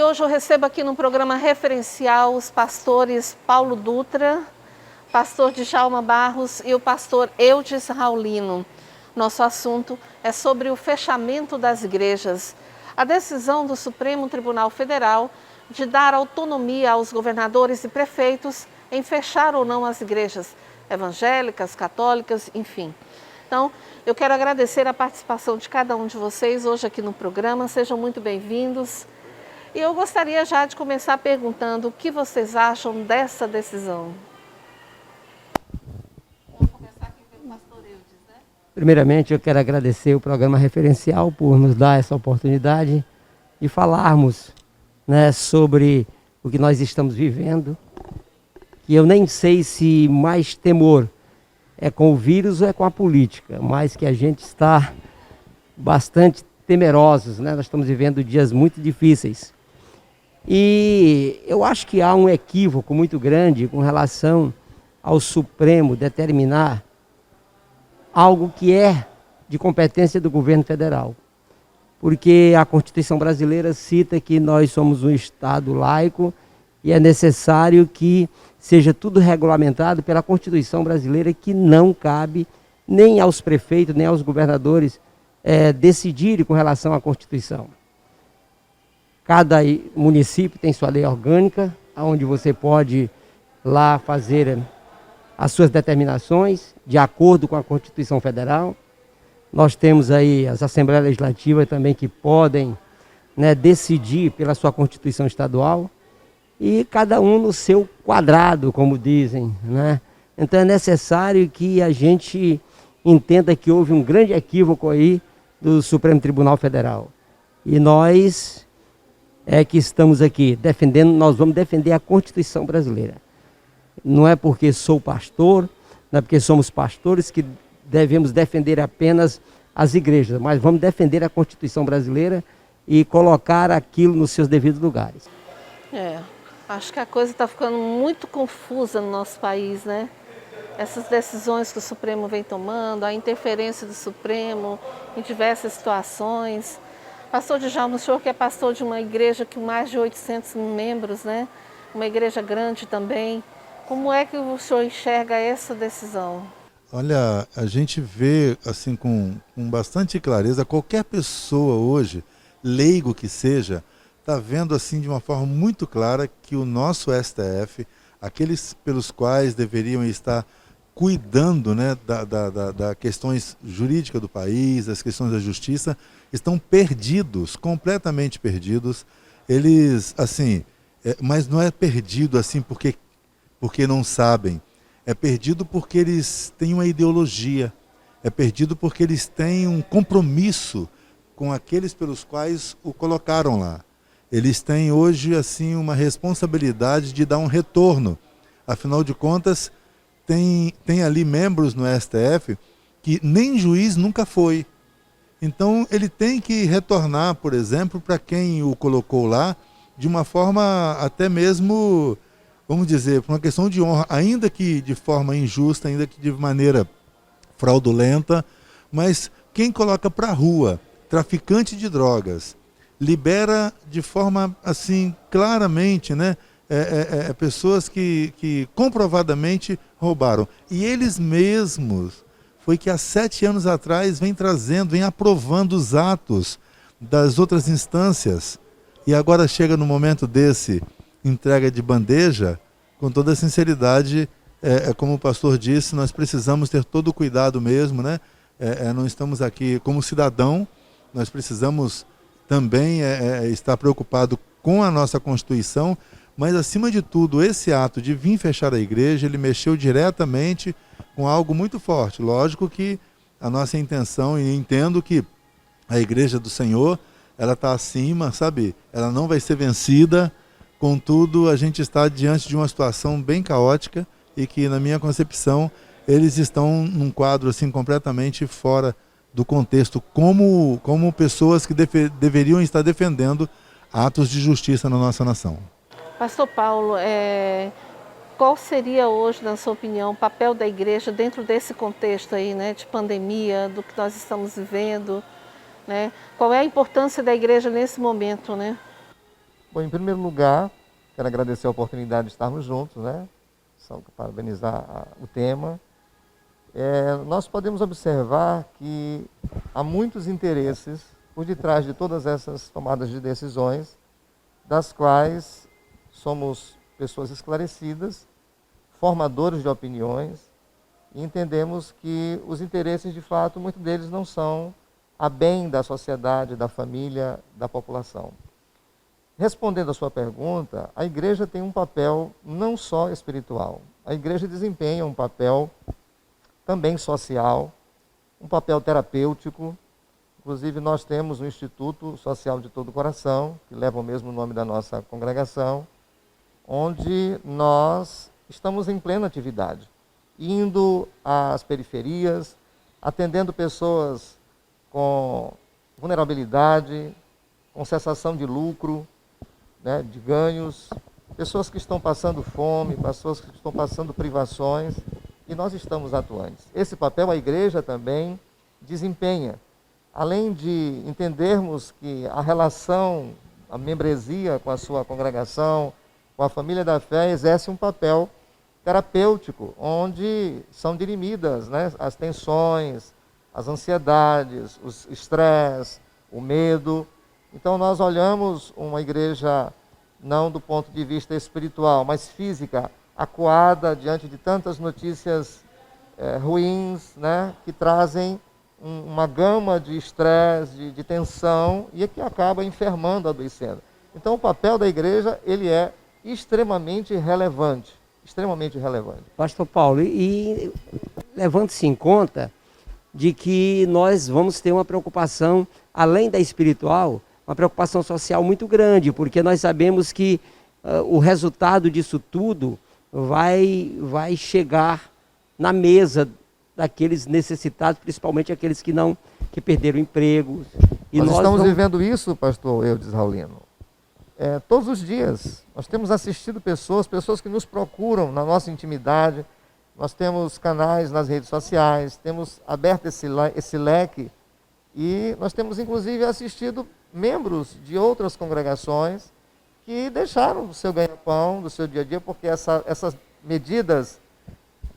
hoje eu recebo aqui no programa referencial os pastores Paulo Dutra, pastor Djalma Barros e o pastor Eudes Raulino. Nosso assunto é sobre o fechamento das igrejas. A decisão do Supremo Tribunal Federal de dar autonomia aos governadores e prefeitos em fechar ou não as igrejas evangélicas, católicas, enfim. Então, eu quero agradecer a participação de cada um de vocês hoje aqui no programa. Sejam muito bem-vindos. E eu gostaria já de começar perguntando o que vocês acham dessa decisão. Vamos começar aqui pelo pastor Eudes, né? Primeiramente, eu quero agradecer o programa referencial por nos dar essa oportunidade de falarmos, né, sobre o que nós estamos vivendo. E eu nem sei se mais temor é com o vírus ou é com a política, mas que a gente está bastante temerosos, né? Nós estamos vivendo dias muito difíceis. E eu acho que há um equívoco muito grande com relação ao Supremo determinar algo que é de competência do governo federal. Porque a Constituição brasileira cita que nós somos um Estado laico e é necessário que seja tudo regulamentado pela Constituição brasileira, que não cabe nem aos prefeitos, nem aos governadores decidirem com relação à Constituição. Cada município tem sua lei orgânica, onde você pode lá fazer as suas determinações de acordo com a Constituição Federal. Nós temos aí as Assembleias Legislativas também que podem, né, decidir pela sua Constituição Estadual e cada um no seu quadrado, como dizem, né? Então é necessário que a gente entenda que houve um grande equívoco aí do Supremo Tribunal Federal. E nós que estamos aqui defendendo, nós vamos defender a Constituição brasileira. Não é porque sou pastor, não é porque somos pastores que devemos defender apenas as igrejas, mas vamos defender a Constituição brasileira e colocar aquilo nos seus devidos lugares. Acho que a coisa está ficando muito confusa no nosso país, né? Essas decisões que o Supremo vem tomando, a interferência do Supremo em diversas situações. Pastor Djalma, o senhor que é pastor de uma igreja com mais de 800 membros, né? Uma igreja grande também. Como é que o senhor enxerga essa decisão? Olha, a gente vê assim com bastante clareza, qualquer pessoa hoje, leigo que seja, está vendo assim de uma forma muito clara que o nosso STF, aqueles pelos quais deveriam estar cuidando, né, da questões jurídicas do país, das questões da justiça, estão perdidos, completamente perdidos. Eles, assim, mas não é perdido assim porque não sabem. É perdido porque eles têm uma ideologia. É perdido porque eles têm um compromisso com aqueles pelos quais o colocaram lá. Eles têm hoje assim uma responsabilidade de dar um retorno. Afinal de contas, tem ali membros no STF que nem juiz nunca foi. Então ele tem que retornar, por exemplo, para quem o colocou lá, de uma forma até mesmo, vamos dizer, por uma questão de honra, ainda que de forma injusta, ainda que de maneira fraudulenta, mas quem coloca para a rua, traficante de drogas, libera de forma assim claramente, né, pessoas que comprovadamente roubaram. E eles mesmos, foi que há 7 anos atrás vem aprovando os atos das outras instâncias. E agora chega no momento desse, entrega de bandeja, com toda sinceridade, como o pastor disse, nós precisamos ter todo o cuidado mesmo, né? Não estamos aqui como cidadão, nós precisamos também estar preocupado com a nossa Constituição, mas acima de tudo, esse ato de vir fechar a igreja, ele mexeu diretamente com algo muito forte. Lógico que a nossa intenção, e entendo que a igreja do Senhor, ela está acima, sabe? Ela não vai ser vencida, contudo, a gente está diante de uma situação bem caótica e que, na minha concepção, eles estão num quadro assim completamente fora do contexto, como pessoas que deveriam estar defendendo atos de justiça na nossa nação. Pastor Paulo, qual seria hoje, na sua opinião, o papel da igreja dentro desse contexto aí, né, de pandemia, do que nós estamos vivendo, né? Qual é a importância da igreja nesse momento, né? Bom, em primeiro lugar, quero agradecer a oportunidade de estarmos juntos, né? Só parabenizar o tema. Nós podemos observar que há muitos interesses por detrás de todas essas tomadas de decisões, das quais somos pessoas esclarecidas, formadores de opiniões, e entendemos que os interesses, de fato, muitos deles não são a bem da sociedade, da família, da população. Respondendo à sua pergunta, a igreja tem um papel não só espiritual. A igreja desempenha um papel também social, um papel terapêutico. Inclusive, nós temos o Instituto Social de Todo o Coração, que leva o mesmo nome da nossa congregação, onde nós estamos em plena atividade, indo às periferias, atendendo pessoas com vulnerabilidade, com cessação de lucro, né, de ganhos, pessoas que estão passando fome, pessoas que estão passando privações, e nós estamos atuantes. Esse papel a igreja também desempenha. Além de entendermos que a relação, a membresia com a sua congregação, com a família da fé, exerce um papel terapêutico, onde são dirimidas, né, as tensões, as ansiedades, os estresse, o medo. Então nós olhamos uma igreja não do ponto de vista espiritual, mas física, acuada diante de tantas notícias ruins, né, que trazem uma gama de estresse, de tensão, e que acaba enfermando, adoecendo. Então o papel da igreja, ele é extremamente relevante, extremamente relevante. Pastor Paulo, e levando-se em conta de que nós vamos ter uma preocupação, além da espiritual, uma preocupação social muito grande, porque nós sabemos que o resultado disso tudo vai chegar na mesa daqueles necessitados, principalmente aqueles que perderam empregos. E nós estamos vivendo isso, pastor Eudes Raulino, todos os dias. Nós temos assistido pessoas que nos procuram na nossa intimidade. Nós temos canais nas redes sociais, temos aberto esse leque, e nós temos inclusive assistido membros de outras congregações que deixaram do seu ganha-pão, do seu dia a dia, porque essas medidas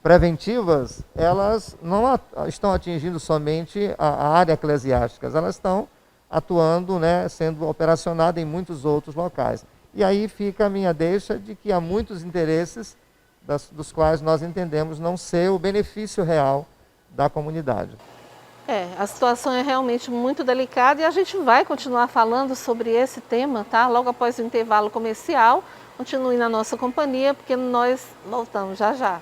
preventivas, elas não estão atingindo somente a área eclesiástica, elas estão atuando, né, sendo operacionadas em muitos outros locais. E aí fica a minha deixa de que há muitos interesses dos quais nós entendemos não ser o benefício real da comunidade. A situação é realmente muito delicada e a gente vai continuar falando sobre esse tema, tá? Logo após o intervalo comercial. Continue na nossa companhia, porque nós voltamos já já.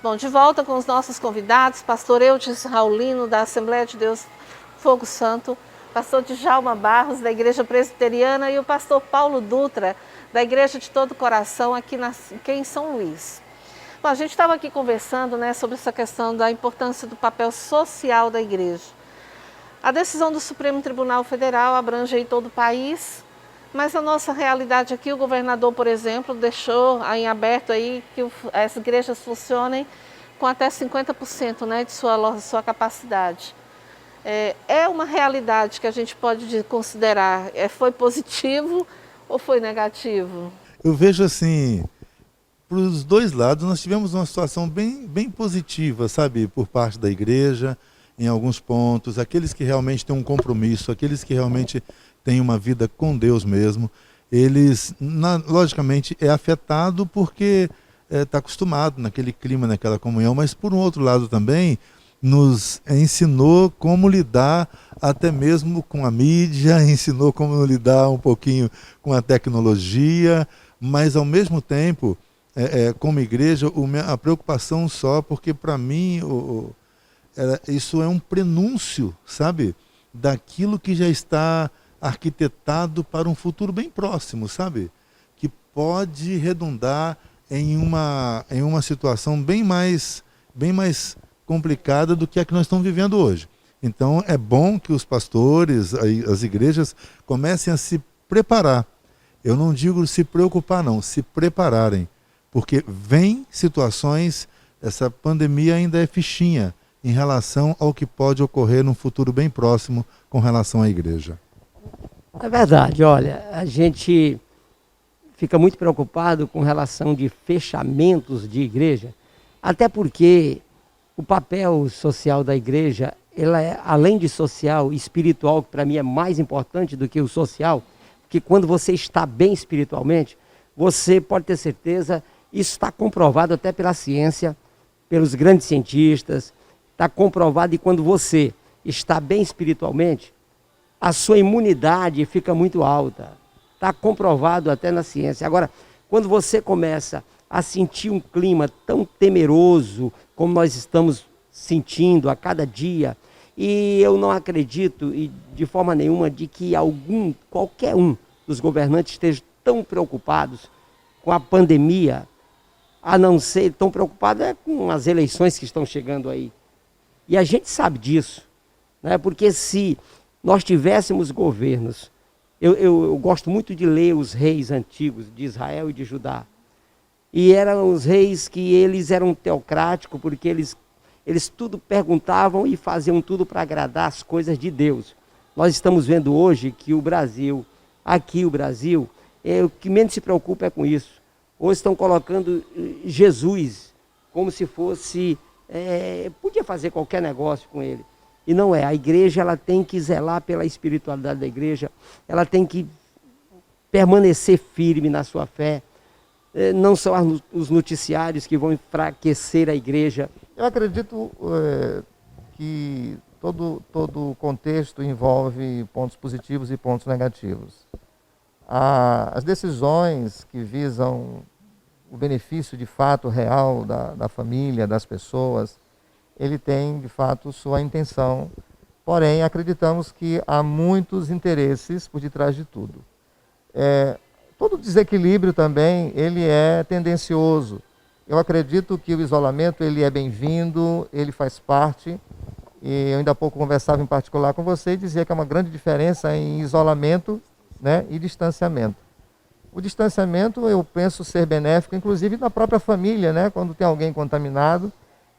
Bom, de volta com os nossos convidados, pastor Eudes Raulino, da Assembleia de Deus Fogo Santo, pastor Djalma Barros, da Igreja Presbiteriana, e o pastor Paulo Dutra, da Igreja de Todo o Coração, aqui em São Luís. Bom, a gente estava aqui conversando, né, sobre essa questão da importância do papel social da igreja. A decisão do Supremo Tribunal Federal abrange aí todo o país, mas a nossa realidade aqui, o governador, por exemplo, deixou em aberto aí que as igrejas funcionem com até 50%, né, de sua capacidade. É uma realidade que a gente pode considerar, foi positivo ou foi negativo? Eu vejo assim, para os dois lados, nós tivemos uma situação bem positiva, sabe, por parte da igreja, em alguns pontos, aqueles que realmente têm um compromisso, aqueles que realmente têm uma vida com Deus mesmo, eles, logicamente, é afetado porque está acostumado naquele clima, naquela comunhão, mas por um outro lado também, nos ensinou como lidar até mesmo com a mídia, ensinou como lidar um pouquinho com a tecnologia, mas ao mesmo tempo, como igreja, a preocupação só, porque para mim isso é um prenúncio, sabe, daquilo que já está arquitetado para um futuro bem próximo, sabe, que pode redundar em uma situação bem mais complicada do que a que nós estamos vivendo hoje. Então é bom que os pastores, as igrejas comecem a se preparar. Eu não digo se preocupar não, se prepararem, porque vem situações essa pandemia ainda é fichinha em relação ao que pode ocorrer num futuro bem próximo com relação à igreja. É verdade, olha, a gente fica muito preocupado com relação de fechamentos de igreja, até porque o papel social da igreja, ela é, além de social, espiritual, que para mim é mais importante do que o social, porque quando você está bem espiritualmente, você pode ter certeza, isso está comprovado até pela ciência, pelos grandes cientistas, está comprovado, e quando você está bem espiritualmente, a sua imunidade fica muito alta. Está comprovado até na ciência. Agora, quando você começa a sentir um clima tão temeroso como nós estamos sentindo a cada dia, e eu não acredito de forma nenhuma de que qualquer um dos governantes esteja tão preocupados com a pandemia, a não ser tão preocupado com as eleições que estão chegando aí. E a gente sabe disso, né? Porque se nós tivéssemos governos, eu gosto muito de ler os reis antigos de Israel e de Judá, e eram os reis que eles eram teocráticos, porque eles tudo perguntavam e faziam tudo para agradar as coisas de Deus. Nós estamos vendo hoje que o Brasil, o que menos se preocupa é com isso. Hoje estão colocando Jesus como se fosse, podia fazer qualquer negócio com ele. E não é, a igreja ela tem que zelar pela espiritualidade da igreja, ela tem que permanecer firme na sua fé. Não são os noticiários que vão enfraquecer a igreja. Eu acredito que todo o contexto envolve pontos positivos e pontos negativos. As decisões que visam o benefício de fato real da família, das pessoas, ele tem de fato sua intenção, porém acreditamos que há muitos interesses por detrás de tudo. Todo desequilíbrio também, ele é tendencioso. Eu acredito que o isolamento ele é bem-vindo, ele faz parte, e eu ainda há pouco conversava em particular com você e dizia que há uma grande diferença em isolamento, né, e distanciamento. O distanciamento eu penso ser benéfico, inclusive na própria família, né, quando tem alguém contaminado.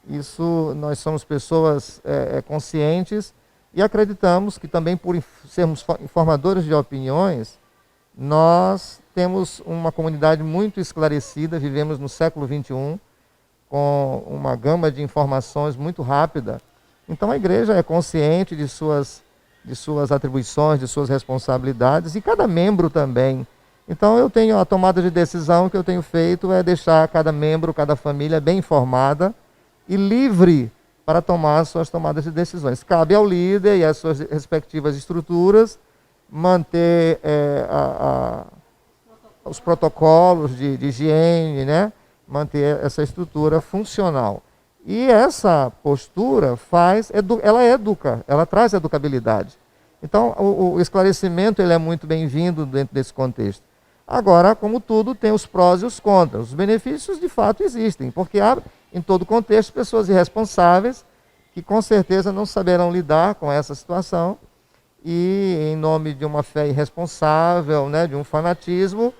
Isso, nós somos pessoas conscientes e acreditamos que também por sermos formadores de opiniões, nós temos uma comunidade muito esclarecida, vivemos no século XXI, com uma gama de informações muito rápida. Então a igreja é consciente de suas atribuições, de suas responsabilidades, e cada membro também. Então eu tenho a tomada de decisão que eu tenho feito é deixar cada membro, cada família bem informada e livre para tomar as suas tomadas de decisões. Cabe ao líder e às suas respectivas estruturas manter os protocolos de higiene, né? Manter essa estrutura funcional. E essa postura ela educa, ela traz educabilidade. Então, o esclarecimento ele é muito bem-vindo dentro desse contexto. Agora, como tudo, tem os prós e os contras. Os benefícios, de fato, existem, porque há, em todo contexto, pessoas irresponsáveis que, com certeza, não saberão lidar com essa situação e, em nome de uma fé irresponsável, né, de um fanatismo,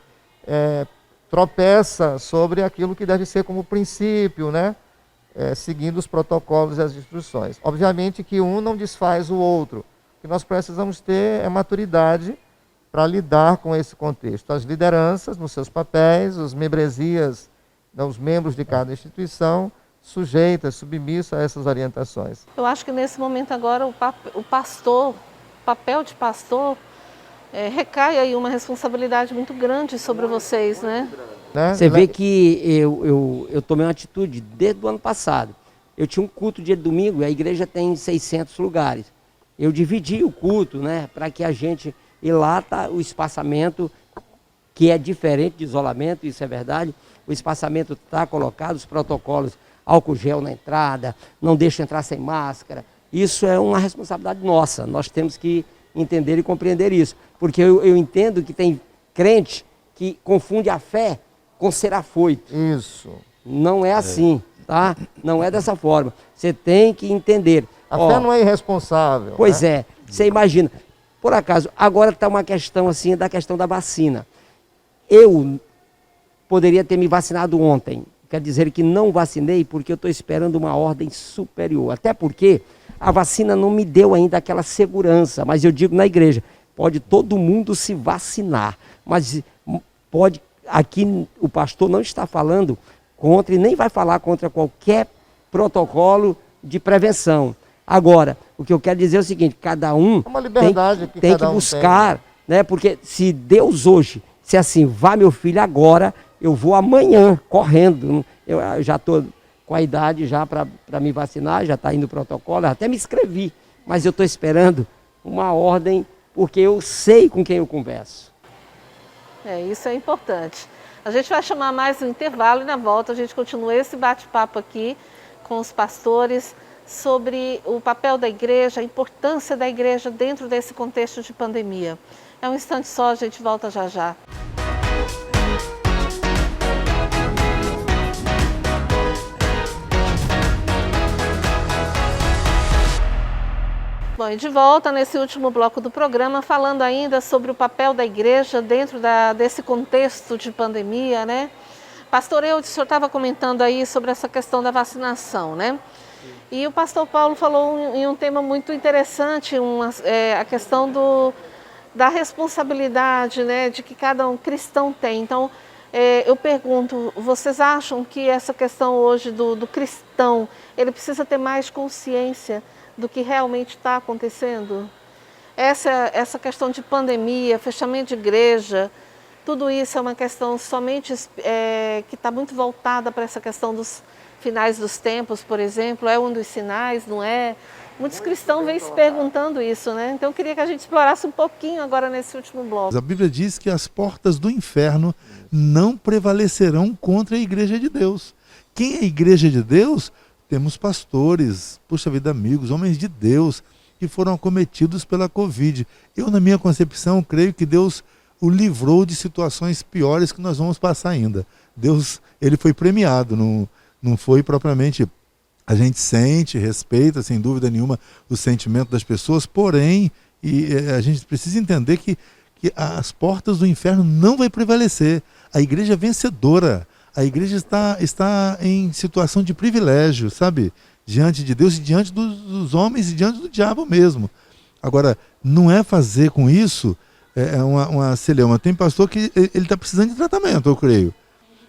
tropeça sobre aquilo que deve ser como princípio, né? Seguindo os protocolos e as instruções. Obviamente que um não desfaz o outro. O que nós precisamos ter é maturidade para lidar com esse contexto. As lideranças, nos seus papéis, as membresias, os membros de cada instituição, sujeitas, submissas a essas orientações. Eu acho que nesse momento agora o papel de pastor, recai aí uma responsabilidade muito grande sobre vocês, né? Você vê que eu tomei uma atitude desde o ano passado. Eu tinha um culto dia de domingo, e a igreja tem 600 lugares. Eu dividi o culto, né, para que a gente... E lá está o espaçamento, que é diferente de isolamento, isso é verdade. O espaçamento está colocado, os protocolos, álcool gel na entrada, não deixa entrar sem máscara. Isso é uma responsabilidade nossa, nós temos que entender e compreender isso. Porque eu entendo que tem crente que confunde a fé com ser afoito. Isso. Não é assim, tá? Não é dessa forma. Você tem que entender. A fé não é irresponsável. Pois né? Você imagina. Por acaso, agora está uma questão assim, da questão da vacina. Eu poderia ter me vacinado ontem, quero dizer que não vacinei porque eu estou esperando uma ordem superior. Até porque a vacina não me deu ainda aquela segurança, mas eu digo na igreja, pode todo mundo se vacinar, mas pode, aqui o pastor não está falando contra e nem vai falar contra qualquer protocolo de prevenção. Agora, o que eu quero dizer é o seguinte, cada um é uma liberdade tem que buscar, né? Porque se Deus hoje, se assim, vá meu filho agora, eu vou amanhã, correndo. Eu já estou com a idade já para me vacinar, já está indo o protocolo, eu até me inscrevi, mas eu estou esperando uma ordem, porque eu sei com quem eu converso. Isso é importante. A gente vai chamar mais um intervalo e na volta a gente continua esse bate-papo aqui com os pastores sobre o papel da igreja, a importância da igreja dentro desse contexto de pandemia. É um instante só, a gente volta já já. Bom, e de volta nesse último bloco do programa, falando ainda sobre o papel da igreja dentro desse contexto de pandemia, né? Pastor Eudes, o senhor estava comentando aí sobre essa questão da vacinação, né? E o pastor Paulo falou em um tema muito interessante, a questão da responsabilidade, né, de que cada um cristão tem. Então, eu pergunto, vocês acham que essa questão hoje do cristão, ele precisa ter mais consciência do que realmente está acontecendo? Essa questão de pandemia, fechamento de igreja, tudo isso é uma questão somente que está muito voltada para essa questão dos finais dos tempos, por exemplo, é um dos sinais, não é? Muitos cristãos vêm se perguntando isso, né? Então eu queria que a gente explorasse um pouquinho agora nesse último bloco. A Bíblia diz que as portas do inferno não prevalecerão contra a igreja de Deus. Quem é a igreja de Deus? Temos pastores, puxa vida, amigos, homens de Deus, que foram acometidos pela Covid. Eu, na minha concepção, creio que Deus o livrou de situações piores que nós vamos passar ainda. Deus, ele foi premiado, não foi propriamente... A gente sente, respeita, sem dúvida nenhuma, o sentimento das pessoas, porém, a gente precisa entender que as portas do inferno não vai prevalecer. A igreja é vencedora. A igreja está em situação de privilégio, sabe? Diante de Deus e diante dos homens e diante do diabo mesmo. Agora, não é fazer com isso uma celeuma. Tem pastor que ele está precisando de tratamento, eu creio.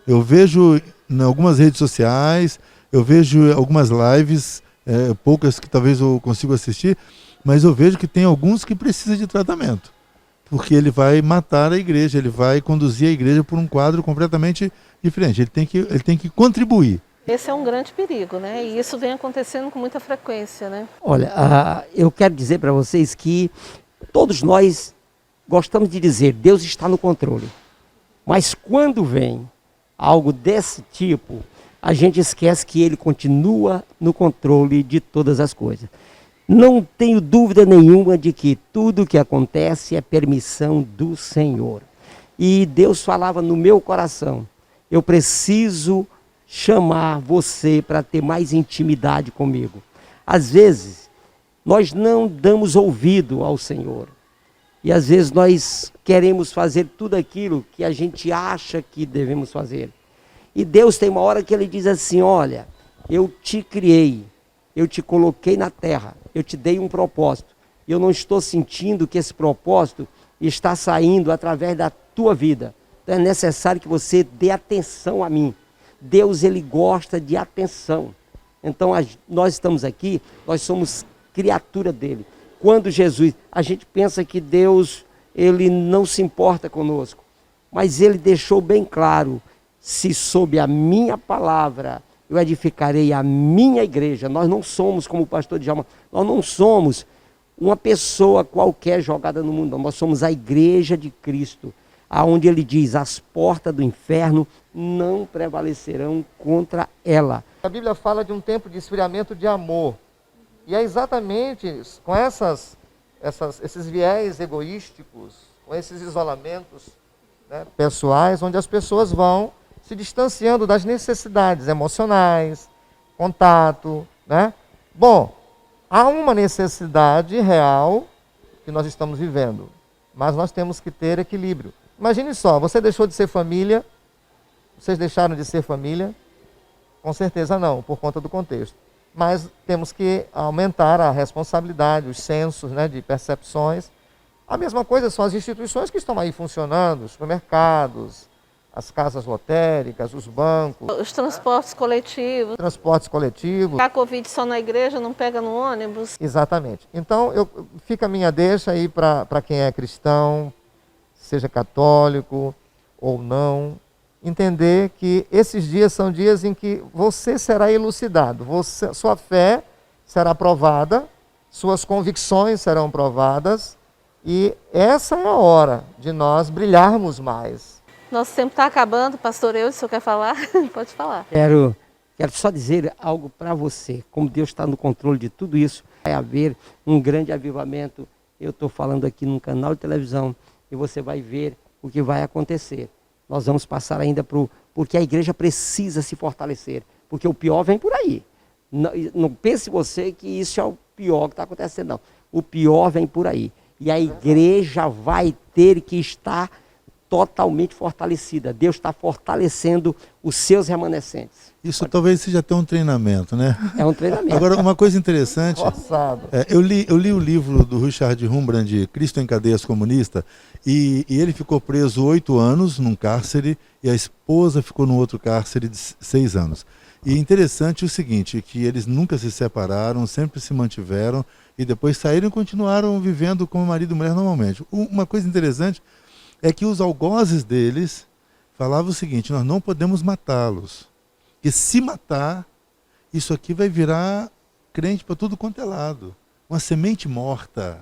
Eu vejo em algumas redes sociais, eu vejo algumas lives, poucas que talvez eu consiga assistir, mas eu vejo que tem alguns que precisam de tratamento. Porque ele vai matar a igreja, ele vai conduzir a igreja por um quadro completamente diferente. Ele tem que contribuir. Esse é um grande perigo, né? E isso vem acontecendo com muita frequência, né? Olha, eu quero dizer para vocês que todos nós gostamos de dizer, Deus está no controle. Mas quando vem algo desse tipo, a gente esquece que Ele continua no controle de todas as coisas. Não tenho dúvida nenhuma de que tudo que acontece é permissão do Senhor. E Deus falava no meu coração, eu preciso chamar você para ter mais intimidade comigo. Às vezes, nós não damos ouvido ao Senhor. E às vezes nós queremos fazer tudo aquilo que a gente acha que devemos fazer. E Deus tem uma hora que Ele diz assim, olha, eu te criei, eu te coloquei na terra, eu te dei um propósito. E eu não estou sentindo que esse propósito está saindo através da tua vida. Então é necessário que você dê atenção a mim. Deus, Ele gosta de atenção. Então nós estamos aqui, nós somos criatura dEle. Quando Jesus, a gente pensa que Deus, Ele não se importa conosco. Mas Ele deixou bem claro, se sob a minha palavra eu edificarei a minha igreja. Nós não somos, como o pastor Djalma, nós não somos uma pessoa qualquer jogada no mundo, nós somos a igreja de Cristo, aonde Ele diz, as portas do inferno não prevalecerão contra ela. A Bíblia fala de um tempo de esfriamento de amor. E é exatamente com esses viés egoísticos, com esses isolamentos, né, pessoais, onde as pessoas vão se distanciando das necessidades emocionais, contato, né? Bom, há uma necessidade real que nós estamos vivendo, mas nós temos que ter equilíbrio. Imagine só, você deixou de ser família, vocês deixaram de ser família, Com certeza não, por conta do contexto. Mas temos que aumentar a responsabilidade, os sensos, né, de percepções. A mesma coisa são as instituições que estão aí funcionando, os supermercados, as casas lotéricas, os bancos, Os transportes coletivos. transportes coletivos. A Covid só na igreja, não pega no ônibus. Exatamente. Então, fica a minha deixa aí para quem é cristão, seja católico ou não, entender que esses dias são dias em que você será elucidado, sua fé será provada, suas convicções serão provadas, e essa é a hora de nós brilharmos mais. Nosso tempo está acabando, pastor Eudes, o senhor quer falar? Pode falar. Quero só dizer algo para você. Como Deus está no controle de tudo isso, vai haver um grande avivamento. Eu estou falando aqui num canal de televisão e você vai ver o que vai acontecer. Nós vamos passar ainda porque a igreja precisa se fortalecer, porque o pior vem por aí. Não pense você que isso é o pior que está acontecendo, não. O pior vem por aí. E a igreja vai ter que estar totalmente fortalecida. Deus está fortalecendo os seus remanescentes. Isso talvez seja até um treinamento, né? É um treinamento. Agora, uma coisa interessante, Forçado. eu li o livro do Richard Rembrandt, Cristo em Cadeias Comunista, e ele ficou preso 8 anos num cárcere e a esposa ficou num outro cárcere de 6 anos. E interessante o seguinte, que eles nunca se separaram, sempre se mantiveram e depois saíram e continuaram vivendo como marido e mulher normalmente. Uma coisa interessante é que os algozes deles falavam o seguinte: nós não podemos matá-los, porque se matar, isso aqui vai virar crente para tudo quanto é lado, uma semente morta.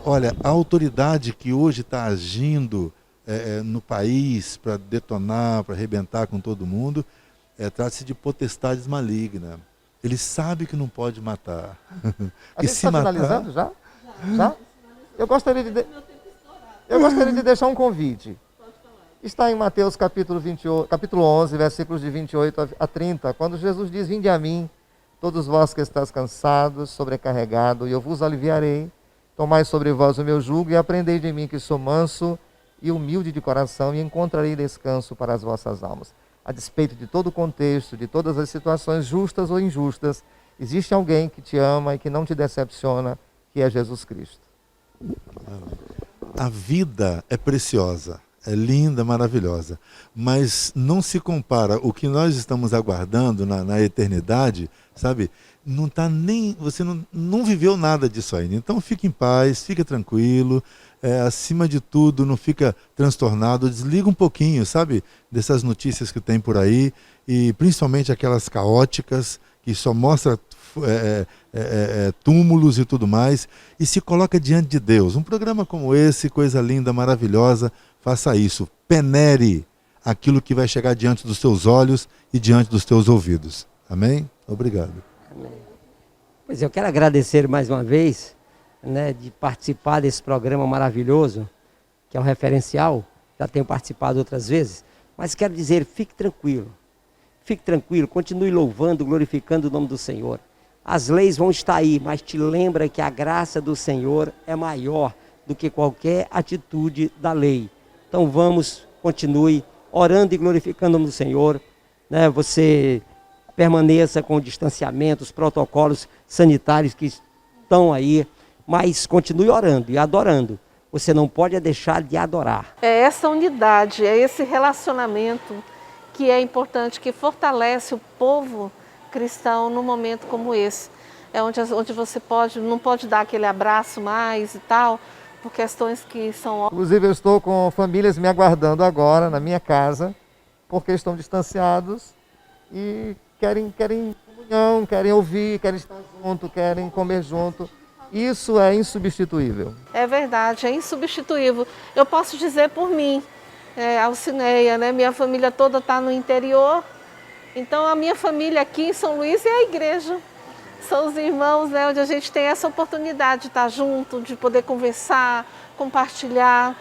Olha, a autoridade que hoje está agindo no país para detonar, para arrebentar com todo mundo, trata-se de potestades malignas. Ele sabe que não pode matar. A gente está finalizando já? Já? Eu gostaria de deixar um convite. Está em Mateus capítulo 11, versículos de 28 a 30, quando Jesus diz: vinde a mim, todos vós que estáis cansados, sobrecarregados, e eu vos aliviarei. Tomai sobre vós o meu jugo e aprendei de mim, que sou manso e humilde de coração, e encontrarei descanso para as vossas almas. A despeito de todo o contexto, de todas as situações justas ou injustas, existe alguém que te ama e que não te decepciona, que é Jesus Cristo. A vida é preciosa, é linda, maravilhosa, mas não se compara o que nós estamos aguardando na eternidade, sabe? Não tá nem, você não viveu nada disso ainda. Então fique em paz, fique tranquilo, acima de tudo, não fica transtornado, desliga um pouquinho, sabe, dessas notícias que tem por aí, e principalmente aquelas caóticas, que só mostra túmulos e tudo mais, e se coloca diante de Deus. Um programa como esse, coisa linda, maravilhosa, faça isso, penere aquilo que vai chegar diante dos teus olhos e diante dos teus ouvidos. Amém? Obrigado. Amém. Pois eu quero agradecer mais uma vez, né, de participar desse programa maravilhoso, que é o Referencial. Já tenho participado outras vezes, mas quero dizer, fique tranquilo, continue louvando, glorificando o nome do Senhor. As leis vão estar aí, mas te lembra que a graça do Senhor é maior do que qualquer atitude da lei. Então continue orando e glorificando o nome do Senhor, né? Você permaneça com o distanciamento, os protocolos sanitários que estão aí, mas continue orando e adorando. Você não pode deixar de adorar. É essa unidade, é esse relacionamento que é importante, que fortalece o povo cristão num momento como esse. É onde você não pode dar aquele abraço mais e tal, por questões que são... Inclusive eu estou com famílias me aguardando agora na minha casa, porque estão distanciados e querem comunhão, querem ouvir, querem estar junto, querem comer junto. Isso é insubstituível. É verdade, é insubstituível. Eu posso dizer por mim, Alcineia, né? Minha família toda está no interior, então a minha família aqui em São Luís é a igreja. São os irmãos, né, onde a gente tem essa oportunidade de estar junto, de poder conversar, compartilhar.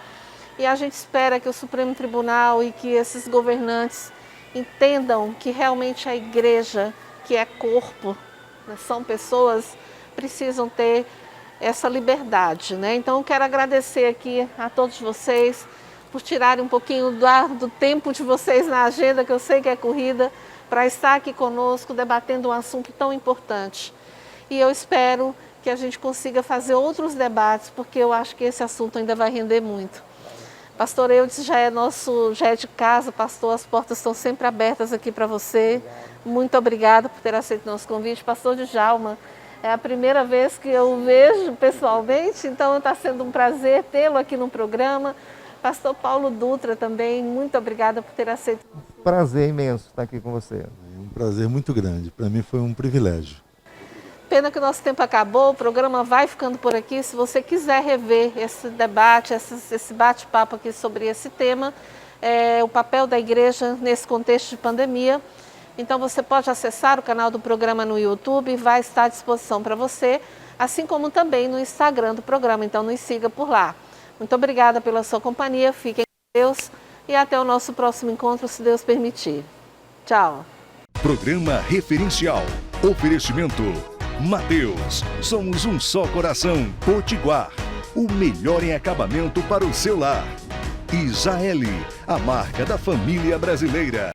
E a gente espera que o Supremo Tribunal e que esses governantes entendam que realmente a igreja, que é corpo, né, são pessoas, precisam ter essa liberdade, né? Então eu quero agradecer aqui a todos vocês por tirarem um pouquinho do tempo de vocês na agenda, que eu sei que é corrida, para estar aqui conosco debatendo um assunto tão importante. E eu espero que a gente consiga fazer outros debates, porque eu acho que esse assunto ainda vai render muito. Pastor Eudes já é de casa, pastor, as portas estão sempre abertas aqui para você. Muito obrigada por ter aceito nosso convite. Pastor Djalma, é a primeira vez que eu vejo pessoalmente, então está sendo um prazer tê-lo aqui no programa. Pastor Paulo Dutra também, muito obrigada por ter aceito. Prazer imenso estar aqui com você. Um prazer muito grande. Para mim foi um privilégio. Pena que o nosso tempo acabou, o programa vai ficando por aqui. Se você quiser rever esse debate, esse bate-papo aqui sobre esse tema, o papel da igreja nesse contexto de pandemia, então você pode acessar o canal do programa no YouTube, vai estar à disposição para você, assim como também no Instagram do programa, então nos siga por lá. Muito obrigada pela sua companhia, fiquem com Deus e até o nosso próximo encontro, se Deus permitir. Tchau. Programa Referencial. Oferecimento Mateus, somos um só coração. Potiguar, o melhor em acabamento para o seu lar. Isaeli, a marca da família brasileira.